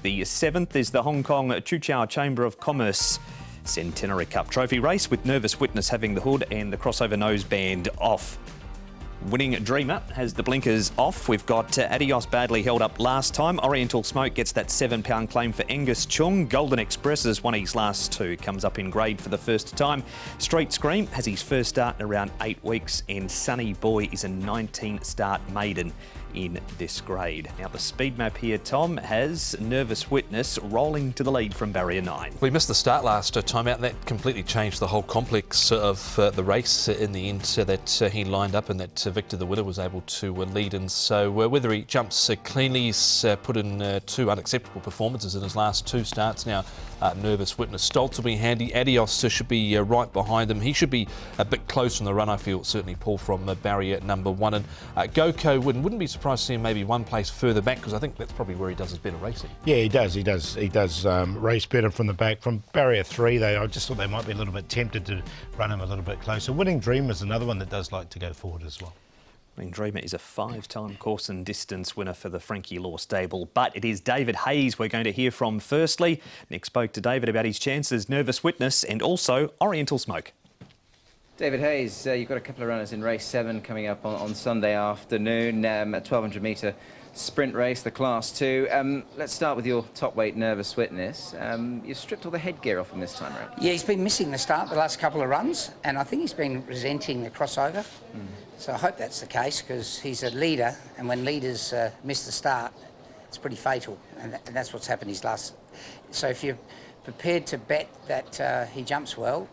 The 7th is the Hong Kong Chuchao Chamber of Commerce Centenary Cup Trophy race, with Nervous Witness having the hood and the crossover noseband off. Winning Dreamer has the blinkers off. We've got Adios badly held up last time. Oriental Smoke gets that £7 claim for Angus Chung. Golden Express has won his last two. Comes up in grade for the first time. Street Scream has his first start in around 8 weeks. And Sunny Boy is a 19-start maiden in this grade. Now the speed map here, Tom, has Nervous Witness rolling to the lead from barrier 9. We missed the start last time out, and that completely changed the whole complex of the race in the end, that he lined up and that Victor, the winner, was able to lead in. So whether he jumps cleanly, he's put in two unacceptable performances in his last two starts now. Nervous Witness. Stoltz will be handy. Adios should be right behind him. He should be a bit close on the run, I feel, certainly Paul, from barrier number 1. And Goko wouldn't be surprised to see him maybe one place further back, because I think that's probably where he does his better racing. Yeah, he does race better from the back. From barrier 3, I just thought they might be a little bit tempted to run him a little bit closer. Winning Dream is another one that does like to go forward as well. Winning Dreamer is a 5-time course and distance winner for the Frankie Law stable, but it is David Hayes we're going to hear from firstly. Nick spoke to David about his chances, Nervous Witness and also Oriental Smoke. David Hayes, you've got a couple of runners in race 7 coming up on Sunday afternoon, a 1200 metre sprint race, the Class 2. Let's start with your top weight, Nervous Witness. You've stripped all the headgear off him this time around. Yeah, he's been missing the start the last couple of runs, and I think he's been resenting the crossover. So I hope that's the case, because he's a leader, and when leaders miss the start, it's pretty fatal, and that's what's happened his last. So if you're prepared to bet that he jumps well,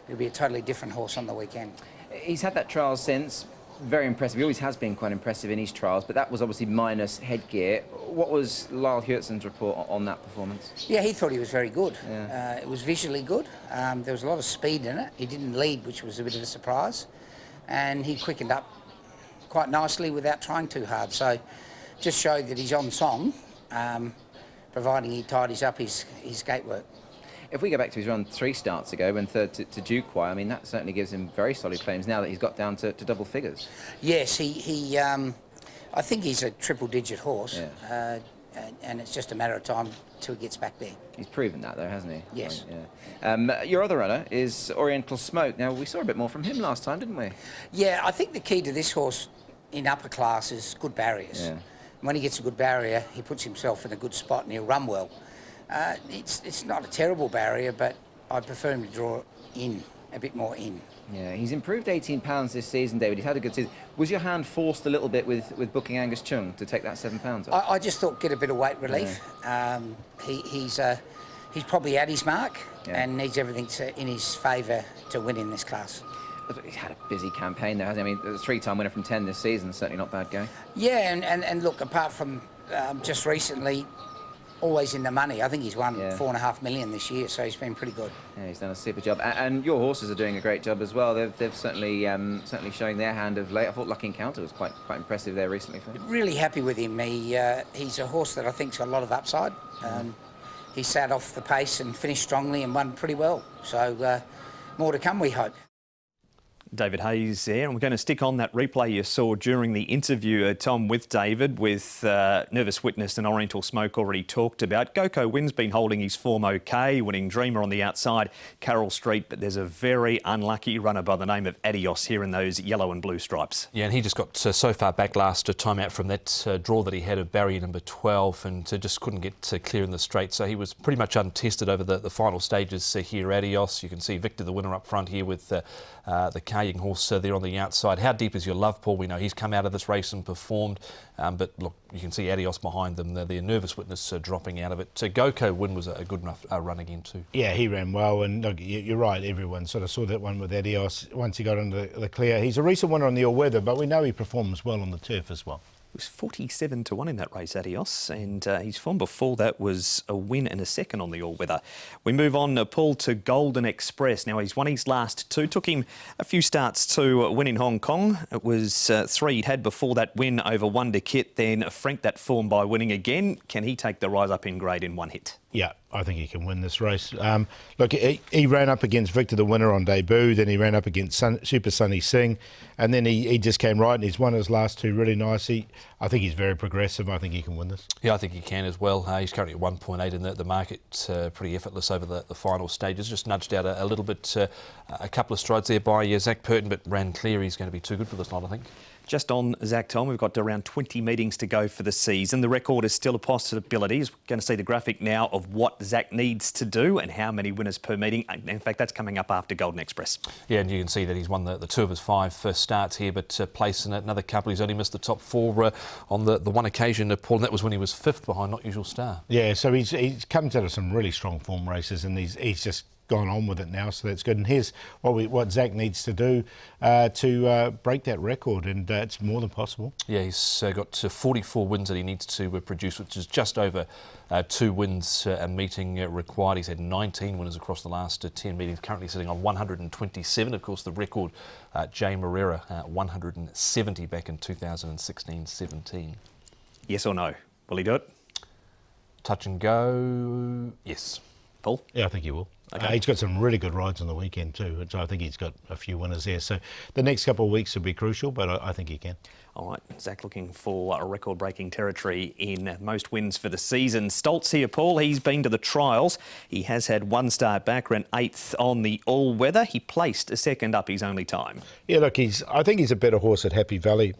it'll be a totally different horse on the weekend. He's had that trial since. Very impressive. He always has been quite impressive in his trials, but that was obviously minus headgear. What was Lyle Hewittson's report on that performance? Yeah, he thought he was very good. Yeah. It was visually good. There was a lot of speed in it. He didn't lead, which was a bit of a surprise. And he quickened up quite nicely without trying too hard. So just showed that he's on song, providing he tidies up his gate work. If we go back to his run 3 starts ago, when third to Duquois, I mean, that certainly gives him very solid claims now that he's got down to double figures. Yes, I think he's a triple-digit horse, yeah. And it's just a matter of time till he gets back there. He's proven that, though, hasn't he? Yes. Yeah. Your other runner is Oriental Smoke. Now, we saw a bit more from him last time, didn't we? Yeah, I think the key to this horse in upper class is good barriers. Yeah. When he gets a good barrier, he puts himself in a good spot and he'll run well. It's not a terrible barrier, but I prefer him to draw in, a bit more in. Yeah, he's improved 18 pounds this season, David. He's had a good season. Was your hand forced a little bit with booking Angus Chung to take that 7 pounds off? I just thought get a bit of weight relief. Yeah. He's probably at his mark, yeah, and needs everything in his favour to win in this class. He's had a busy campaign there, hasn't he? I mean, a 3-time winner from 10 this season, certainly not bad going. Yeah, and look, apart from just recently, always in the money. I think he's won $4.5 million this year, so he's been pretty good. Yeah, he's done a super job. And your horses are doing a great job as well. They've certainly showing their hand of late. I thought Lucky Encounter was quite impressive there recently for him. Really happy with him. He's a horse that I think's got a lot of upside. He sat off the pace and finished strongly and won pretty well. So more to come, we hope. David Hayes there, and we're going to stick on that replay you saw during the interview, Tom, with David, with Nervous Witness and Oriental Smoke already talked about. Goko Wynn's been holding his form OK, winning Dreamer on the outside, Carroll Street, but there's a very unlucky runner by the name of Adios here in those yellow and blue stripes. Yeah, and he just got so far back last time out from that draw that he had of barrier number 12 and just couldn't get clear in the straight. So he was pretty much untested over the final stages here. Adios, you can see Victor, the winner, up front here with the Carrying horse there on the outside. How deep is your love, Paul? We know he's come out of this race and performed, but look, you can see Adios behind them. The Nervous Witness dropping out of it. Goko Wynn was a good enough run again too. Yeah, he ran well, and look, you're right, everyone sort of saw that one with Adios once he got into the clear. He's a recent winner on the all-weather, but we know he performs well on the turf as well. It was 47 to 1 in that race, Adios, and his form before that was a win and a second on the all-weather. We move on, Paul, to Golden Express. Now, he's won his last 2. Took him a few starts to win in Hong Kong. It was 3 he'd had before that win over Wonder Kit, then franked that form by winning again. Can he take the rise up in grade in one hit? Yeah, I think he can win this race. Look, he ran up against Victor the winner on debut, then he ran up against Super Sunny Singh, and then he just came right and he's won his last two really nicely. I think he's very progressive. I think he can win this. Yeah, I think he can as well. He's currently at 1.8 in the market, pretty effortless over the final stages. Just nudged out a little bit, a couple of strides there by Zach Purton, but ran clear. He's going to be too good for this lot, I think. Just on Zach, Tom, we've got around 20 meetings to go for the season. The record is still a possibility. We're going to see the graphic now of what Zach needs to do and how many winners per meeting. In fact, that's coming up after Golden Express. Yeah, and you can see that he's won the two of his 5 first starts here, but placing another couple. He's only missed the top 4 on the one occasion, Paul, and that was when he was 5th behind Not Usual Star. Yeah, so he's come out of some really strong form races, and he's just gone on with it now, so that's good. And here's what Zach needs to do to break that record, and it's more than possible. Yeah, he's got 44 wins that he needs to produce, which is just over 2 wins a meeting required. He's had 19 winners across the last 10 meetings, currently sitting on 127. Of course, the record, Jay Morera, 170 back in 2016-17. Yes or no? Will he do it? Touch and go, yes. Paul? Yeah, I think he will. Okay. He's got some really good rides on the weekend too, which I think he's got a few winners there. So the next couple of weeks will be crucial, but I think he can. All right, Zach looking for a record-breaking territory in most wins for the season. Stoltz here, Paul. He's been to the trials. He has had 1 start back, ran 8th on the all-weather. He placed a 2nd up his only time. Yeah, look, I think he's a better horse at Happy Valley.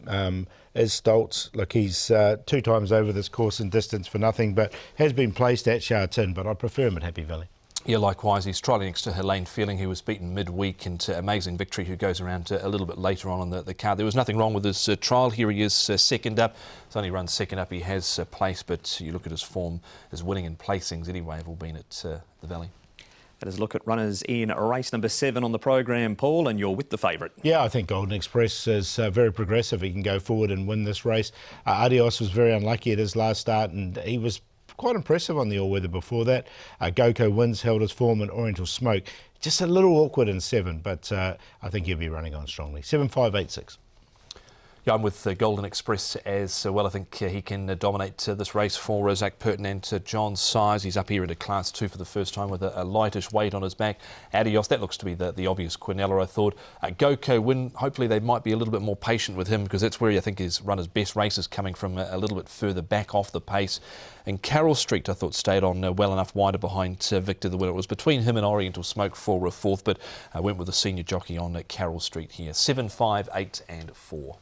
As Stoltz, look, he's 2 times over this course in distance for nothing, but has been placed at Sha Tin, but I prefer him at Happy Valley. Yeah, likewise, he's trialling next to Helene Feeling, who was beaten midweek, and Amazing Victory, who goes around a little bit later on the card. There was nothing wrong with his trial. Here he is 2nd up. He's only run 2nd up. He has placed, but you look at his form, his winning and placings anyway have all been at the Valley. Let us look at runners in race number 7 on the program, Paul, and you're with the favourite. Yeah, I think Golden Express is very progressive. He can go forward and win this race. Adios was very unlucky at his last start, and he was quite impressive on the all-weather before that. Goko wins, held his form in Oriental Smoke. Just a little awkward in 7, but I think he'll be running on strongly. 7-5-8-6. Yeah, I'm with Golden Express as well. I think he can dominate this race for Zach Purton and John Size. He's up here into Class 2 for the first time with a lightish weight on his back. Adios, that looks to be the obvious Quinella, I thought. Goko win, hopefully they might be a little bit more patient with him, because that's where I think he's run his best races, coming from a little bit further back off the pace. And Carroll Street, I thought, stayed on well enough wider behind Victor the winner. It was between him and Oriental Smoke for 4th, but I went with the senior jockey on Carroll Street here. 7, 5, 8 and 4.